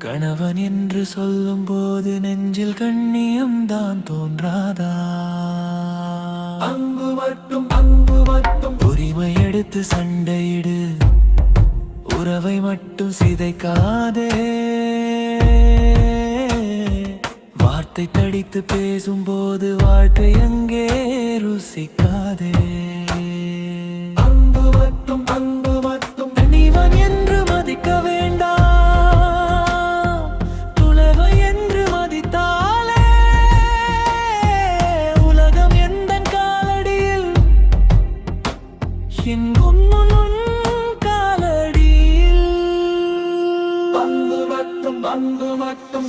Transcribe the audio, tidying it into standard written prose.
கணவன் என்று சொல்லும் போது நெஞ்சில் கண்ணியம் தான் தோன்றாதா? அங்கு மட்டும் உரிமை எடுத்து சண்டையிடு, உறவை மட்டும் சிதைக்காதே. வார்த்தை தடித்து பேசும்போது வாழ்க்கை அங்கே ருசிக்காதே. அங்கு மட்டும் தனிவன் என்று மதிக்க வேண்டாம், துலவை என்று மதித்தாலே உலகம் எந்தன் காலடியில் எங்கும் உன் காலடியில். அங்கு மட்டும்